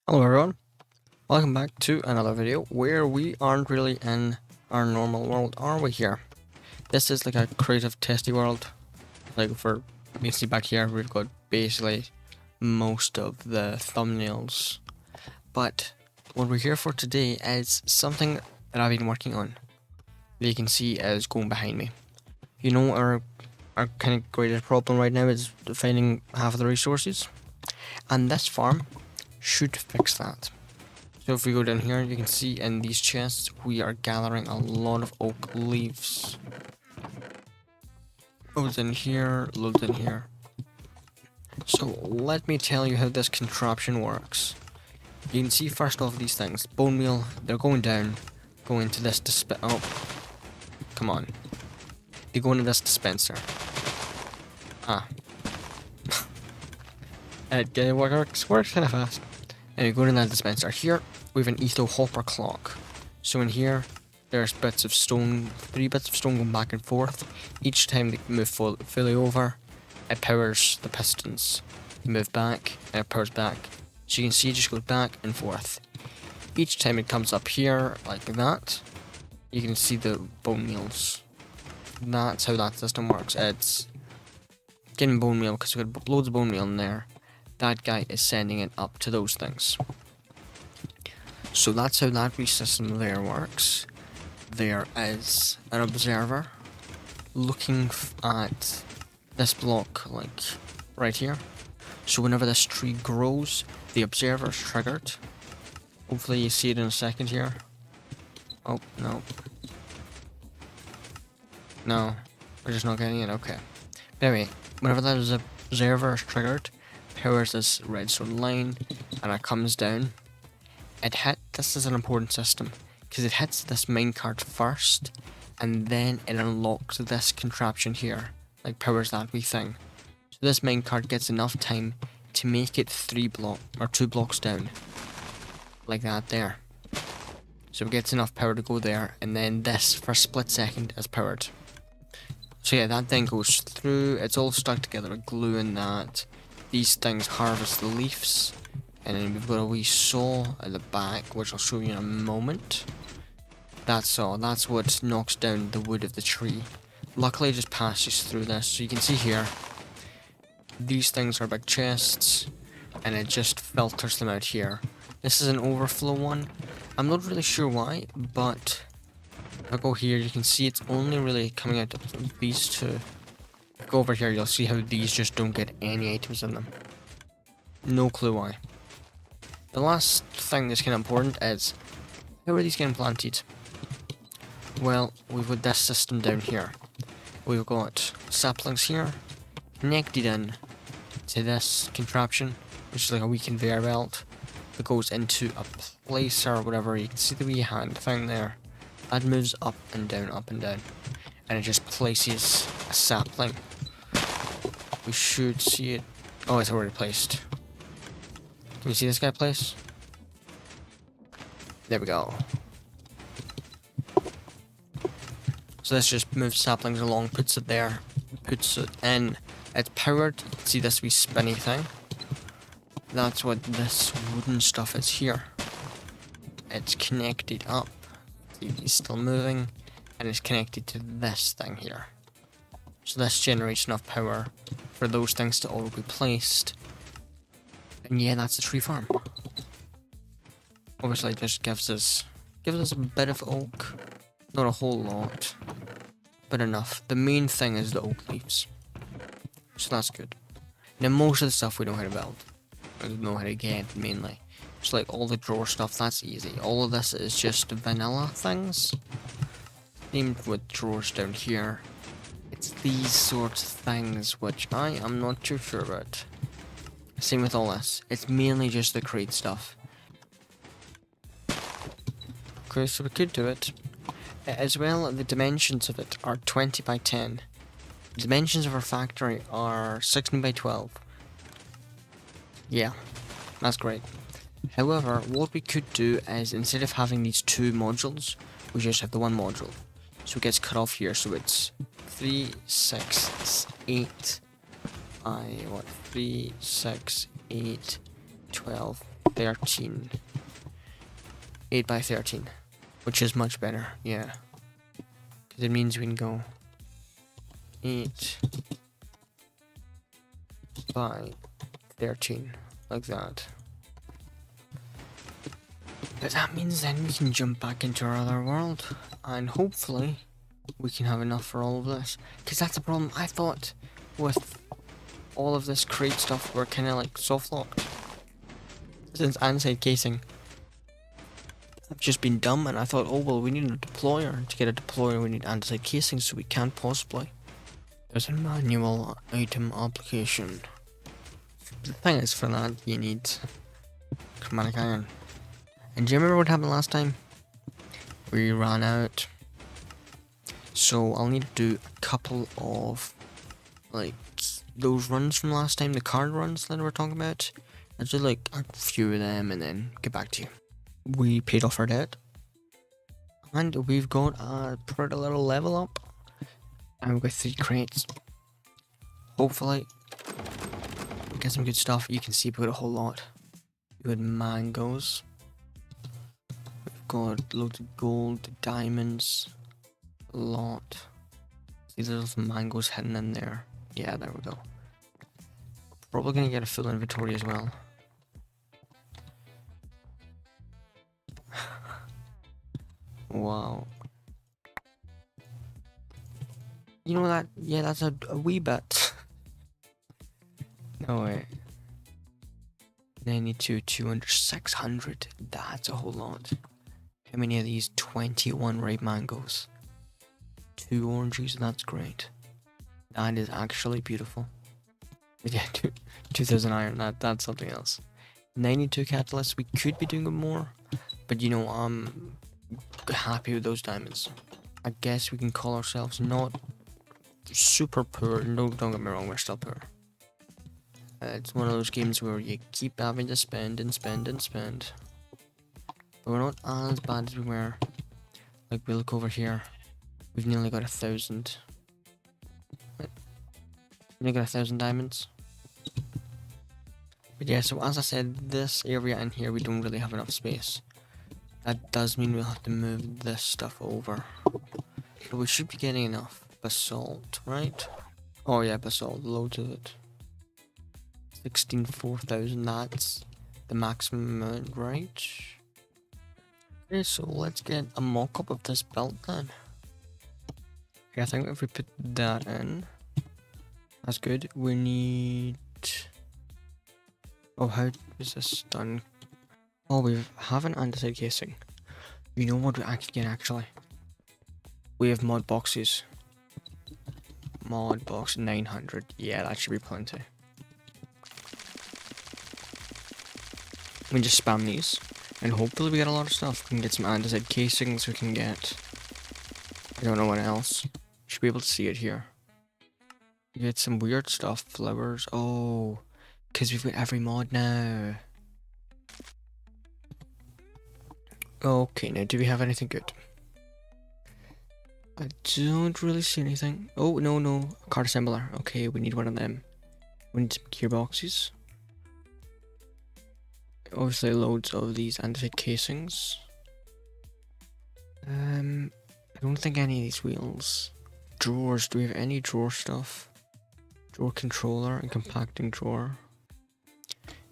Hello everyone, welcome back to another video where we aren't really in our normal world, are we here? This is like a creative testy world. Like for you see back here we've got basically most of the thumbnails. But what we're here for today is something that I've been working on. That you can see is going behind me. You know, our kind of greatest problem right now is finding half of the resources. And this farm should fix that. So if we go down here, you can see in these chests we are gathering a lot of oak leaves. Loads in here, loads in here. So let me tell you how this contraption works. You can see first off these things, bone meal, they're going down, go into this oh, come on. They go into this dispenser. It works kind of fast. And we go to that dispenser. Here, we have an etho hopper clock. So in here, there's bits of stone, 3 bits of stone going back and forth. Each time they move fully over, it powers the pistons. They move back, and it powers back. So you can see it just goes back and forth. Each time it comes up here, like that, you can see the bone meals. That's how that system works. It's getting bone meal, because we've got loads of bone meal in there. That guy is sending it up to those things. So that's how that system there works. There is an observer looking at this block, like right here. So whenever this tree grows, the observer is triggered. Hopefully you see it in a second here. Oh, no. No, we're just not getting it, okay. But anyway, whenever that observer is triggered, powers this redstone line, and it comes down. This is an important system, because it hits this minecart first, and then it unlocks this contraption here, like powers that wee thing. So this minecart gets enough time to make it 2 blocks down, like that there. So it gets enough power to go there, and then this for a split second is powered. So yeah, that then goes through, it's all stuck together with glue and that. These things harvest the leaves, and then we've got a wee saw at the back, which I'll show you in a moment. That saw, that's what knocks down the wood of the tree. Luckily it just passes through this, so you can see here, these things are big chests, and it just filters them out here. This is an overflow one. I'm not really sure why, but if I go here, you can see it's only really coming out of these two. Go over here, you'll see how these just don't get any items in them. No clue why. The last thing that's kind of important is, how are these getting planted? Well, we've got this system down here. We've got saplings here, connected in to this contraption, which is like a wee conveyor belt, that goes into a placer or whatever. You can see the wee hand thing there. That moves up and down, and it just places a sapling. We should see it. Oh, it's already placed. Can you see this guy placed? There we go. So this just moves saplings along, puts it there, puts it in. It's powered. You can see this wee spinny thing. That's what this wooden stuff is here. It's connected up. It's still moving, and it's connected to this thing here. So this generates enough power for those things to all be placed. And yeah, that's the tree farm. Obviously it just gives us a bit of oak. Not a whole lot, but enough. The main thing is the oak leaves. So that's good. Now most of the stuff we know how to build. We know how to get mainly. Just like all the drawer stuff, that's easy. All of this is just vanilla things. Named with drawers down here. It's these sorts of things which I am not too sure about. Same with all this. It's mainly just the crate stuff. Okay, so we could do it. As well, the dimensions of it are 20 by 10. The dimensions of our factory are 16 by 12. Yeah, that's great. However, what we could do is, instead of having these 2 modules, we just have the 1 module. So it gets cut off here, so it's 3, 6, 8, 3, 6, 8, 12, 13. 8 by 13. Which is much better, yeah. Because it means we can go 8 by 13. Like that. But that means then we can jump back into our other world. And hopefully we can have enough for all of this. Because that's the problem. I thought with all of this crate stuff we're kind of like soft locked. Since andesite casing. I've just been dumb and I thought, oh well, we need a deployer. To get a deployer we need andesite casing, so we can't possibly. There's a manual item application. The thing is, for that you need chromatic iron. And do you remember what happened last time? We ran out. So I'll need to do a couple of like those runs from last time, the card runs that we were talking about. I'll do like a few of them and then get back to you. We paid off our debt. And we've got a pretty little level up. And we've got 3 crates. Hopefully we get some good stuff. You can see we got a whole lot. We got mangoes. We've got loads of gold, diamonds. A lot. See, there's some mangoes hidden in there. Yeah, there we go. Probably gonna get a full inventory as well. Wow. You know that? Yeah, that's a wee bit. No way. 92, 200, 600. That's a whole lot. How many of these? 21 ripe mangoes. 2 oranges. That's great. That is actually beautiful. But yeah, 2000 iron. That's something else. 92 catalysts. We could be doing more, but you know, I'm happy with those diamonds. I guess we can call ourselves not super poor. No, don't get me wrong, we're still poor. It's one of those games where you keep having to spend and spend and spend. But we're not as bad as we were. Like, we look over here. We've nearly got 1,000. Nearly got 1,000 diamonds. But yeah, so as I said, this area in here, we don't really have enough space. That does mean we'll have to move this stuff over. But we should be getting enough basalt, right? Oh yeah, basalt, loads of it. 4,000, that's the maximum amount, right? Okay, so let's get a mock-up of this belt then. Okay, I think if we put that in, that's good. We need... Oh, how is this done? Oh, we have an andesite casing. You know what we actually get, actually? We have mod boxes. Mod box 900. Yeah, that should be plenty. We just spam these, and hopefully we get a lot of stuff. We can get some andesite casings, we can get... I don't know what else. Should be able to see it here. We get some weird stuff, flowers. Oh, because we've got every mod now. Okay, now do we have anything good? I don't really see anything. Oh, no. Card assembler. Okay, we need one of them. We need some gearboxes. Obviously loads of these andesite casings. I don't think any of these wheels. Drawers, do we have any drawer stuff? Drawer controller and compacting drawer.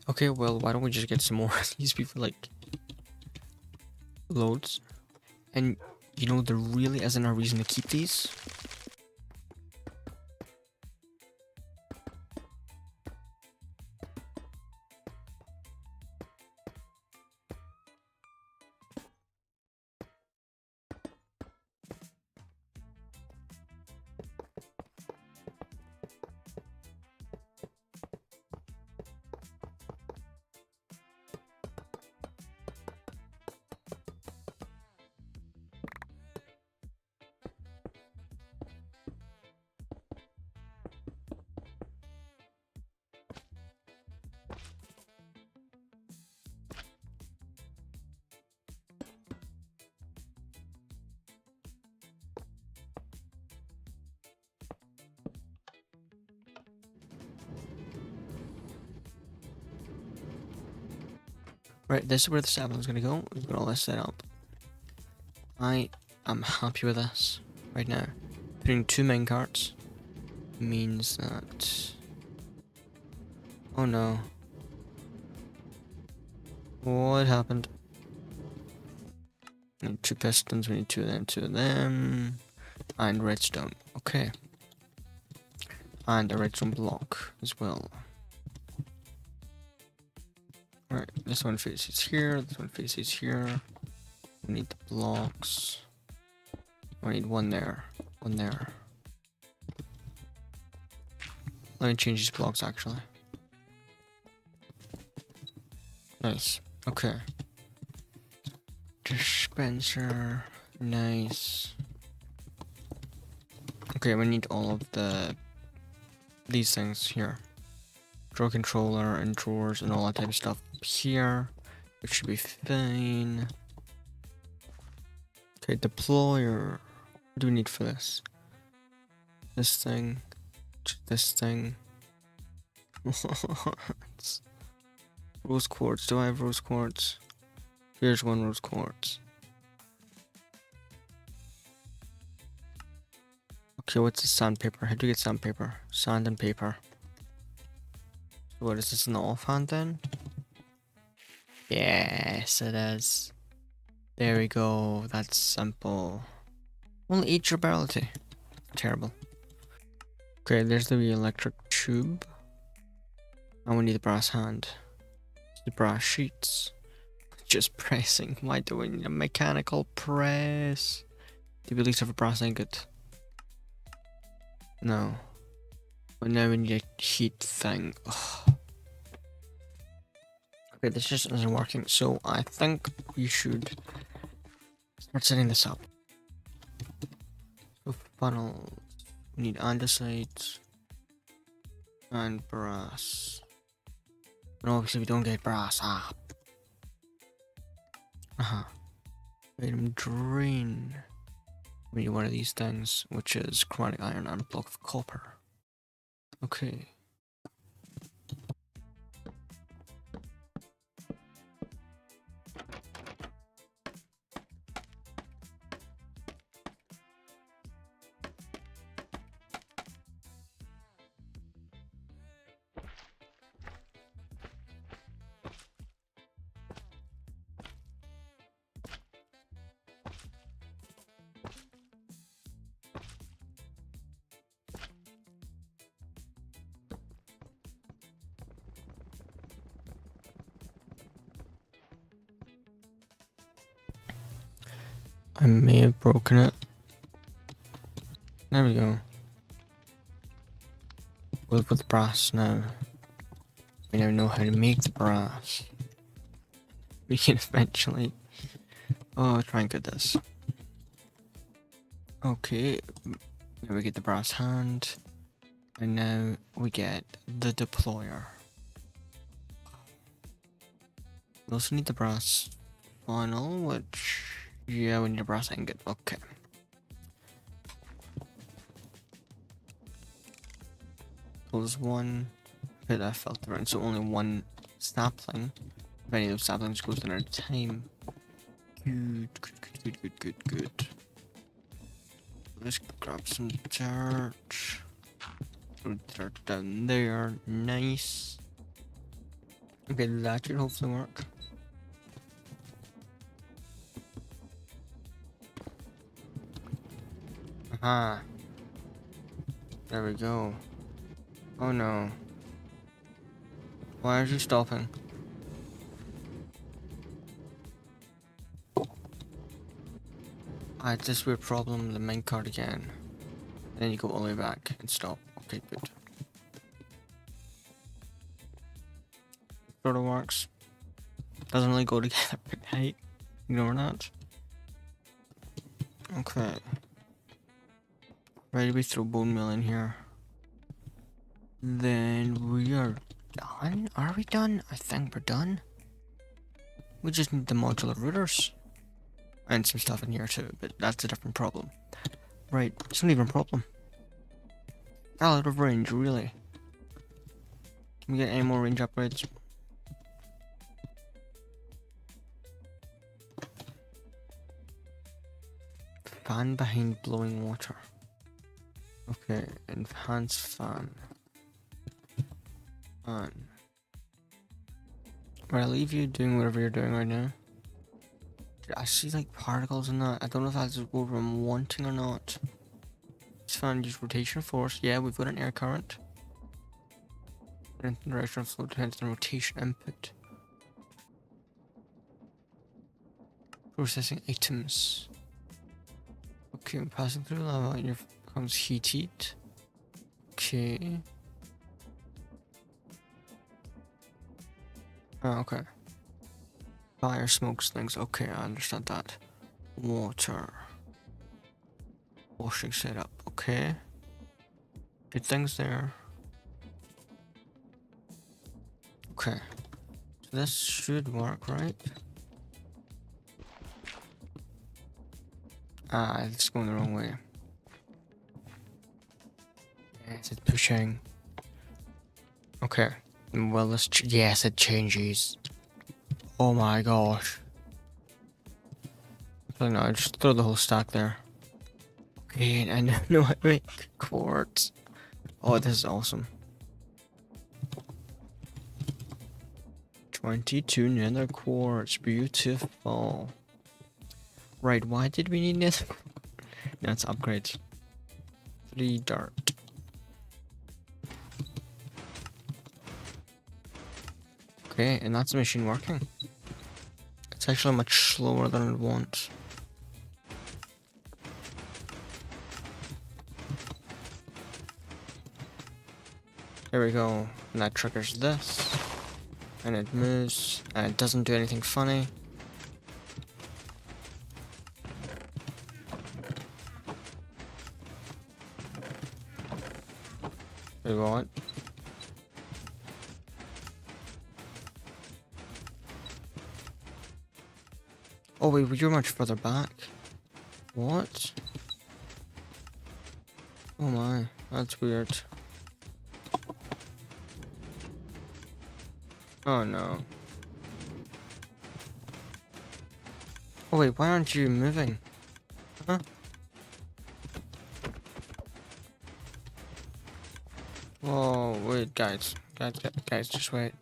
Okay, well, why don't we just get some more of these people, like, loads. And, you know, there really isn't a reason to keep these. Right, this is where the sapling's gonna go. We've got all this set up. I am happy with this right now. Putting 2 minecarts means that... Oh no. What happened? We need 2 pistons, we need 2 of them, and redstone. Okay. And a redstone block as well. Alright, this one faces here, this one faces here. We need the blocks. We need one there, one there. Let me change these blocks actually. Nice. Okay. Dispenser. Nice. Okay, we need all of these things here. Drawer controller and drawers and all that type of stuff here, which should be fine. Okay, deployer. What do we need for this? This thing. This thing. Rose quartz. Do I have rose quartz? Here's 1 rose quartz. Okay, what's the sandpaper? How do you get sandpaper? Sand and paper. So what is this, an offhand then? Yes, it is. There we go. That's simple. Only 8 durability. Terrible. Okay, there's the electric tube. And we need the brass hand. The brass sheets. Just pressing. Why do we need a mechanical press? Do we at least have a brass ingot? No. But now we need a heat thing. Ugh. Okay, this just isn't working, so I think we should start setting this up. So funnels. We need andesite and brass. But obviously we don't get brass. Item drain. We need one of these things, which is chromatic iron and a block of copper. Okay. I may have broken it. There we go. With brass now. We now know how to make the brass. We can eventually... Oh, try and get this. Okay. Now we get the brass hand. And now we get the deployer. We also need the brass funnel, which... Yeah, we need a brass ingot. Okay. Close 1. Okay, that felt around, so only 1 sapling. If any of those saplings goes in our time. Good. Let's grab some dirt. Throw dirt down there. Nice. Okay, that should hopefully work. Aha. There we go. Oh no. Why are you stopping? I had this weird problem, the minecart again. And then you go all the way back and stop. Okay, good. Sort of works. Doesn't really go together, but hey, ignore that. Okay. Ready, we throw bone meal in here. Then we are done. Are we done? I think we're done. We just need the modular routers. And some stuff in here too, but that's a different problem. Right, it's not even a problem. Out of range, really. Can we get any more range upgrades? fan behind blowing water. Okay, enhance fan. On. Right, I'll leave you doing whatever you're doing right now. Dude, I see like particles in that. I don't know if that's what I'm wanting or not. It's fine, use rotation force. Yeah, we've got an air current. Direction of flow depends on rotation input. Processing items. Okay, I'm passing through lava and it becomes heated. Okay. Oh, okay. Fire, smoke, slings. Okay, I understand that. Water. Washing setup. Okay. Good things there. Okay. So this should work, right? Ah, it's going the wrong way. Yes, it's pushing. Okay. Well, yes, it changes. Oh my gosh. So no, just throw the whole stack there. Okay, and I know how to make quartz. Oh, this is awesome. 22 nether quartz. Beautiful. Right, why did we need nether? That's upgrades. 3 dirt. Okay, and that's the machine working. It's actually much slower than it wants. There we go. And that triggers this. And it moves. And it doesn't do anything funny. Wait, what? Oh wait, you're much further back. What? Oh my, that's weird. Oh no. Oh wait, why aren't you moving? Huh? Oh wait, guys, just wait.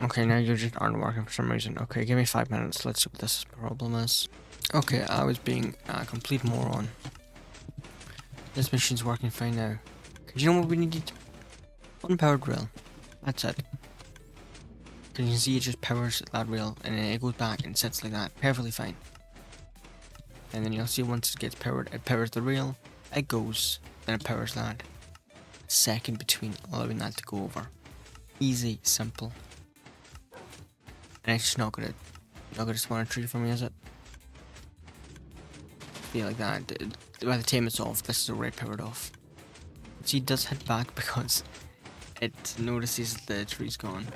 Okay, now you just aren't working for some reason. Okay, give me 5 minutes. Let's see what this problem is. Okay, I was being a complete moron. This machine's working fine now. You know what we needed? One powered rail. That's it. Because you can see it just powers that rail and then it goes back and sits like that. Perfectly fine. And then you'll see once it gets powered, it powers the rail, it goes, then it powers that. A second between allowing that to go over. Easy, simple. And it's just not gonna spawn a tree for me, is it? Be like that. By the time it's off, this is already powered off. See, it does hit back because it notices the tree's gone.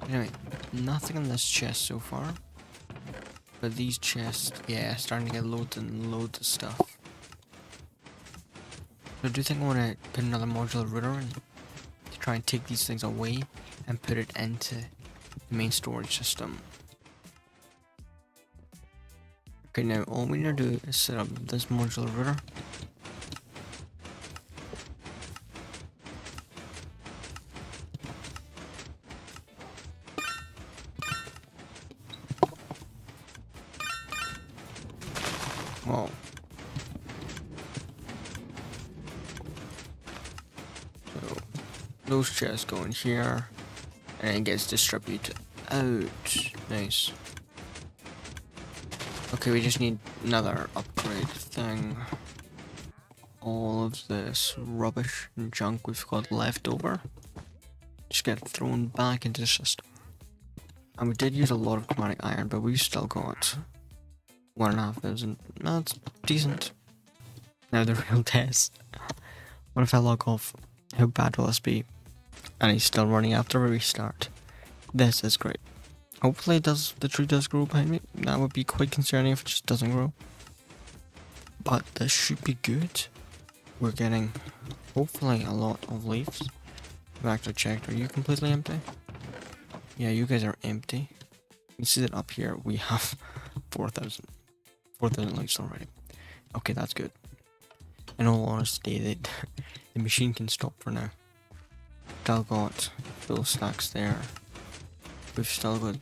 Anyway, nothing in this chest so far. But these chests, yeah, starting to get loads and loads of stuff. So I do think I want to put another modular router in to try and take these things away and put it into the main storage system. Okay, now all we need to do is set up this modular router. Whoa. So those chests go in here and it gets distributed out. Nice. Okay, we just need another upgrade thing. All of this rubbish and junk we've got left over just get thrown back into the system. And we did use a lot of chromatic iron, but we still got 1,500. That's decent. Now the real test. What if I log off? How bad will this be? And he's still running after a restart. This is great. Hopefully the tree does grow behind me. That would be quite concerning if it just doesn't grow. But this should be good. We're getting, hopefully, a lot of leaves. I've actually checked. Are you completely empty? Yeah, you guys are empty. You see that up here we have 4,000. 4,000 likes already. Okay, that's good. In all honesty, the machine can stop for now. Still got full stacks there. We've still got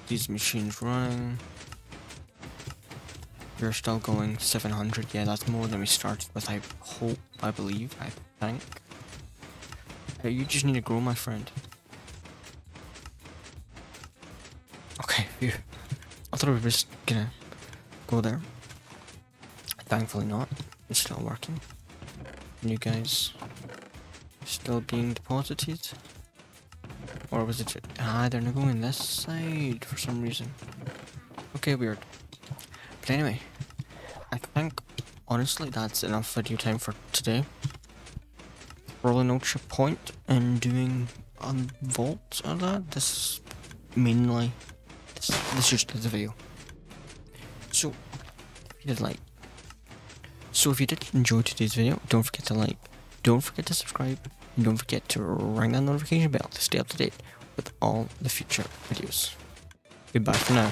these machines running. We're still going 700. Yeah, that's more than we started with. I hope, I believe, I think. You just need to grow, my friend. Okay, phew. I thought we were just gonna go there. Thankfully not. It's still working. You guys still being deposited? Or was it... they're not going this side for some reason. Okay, weird. But anyway, I think, honestly, that's enough video time for today. Probably no point in doing a vault or that. This mainly... This is just the video. So, if you did like... So if you did enjoy today's video, don't forget to like, don't forget to subscribe, and don't forget to ring that notification bell to stay up to date with all the future videos. Goodbye for now.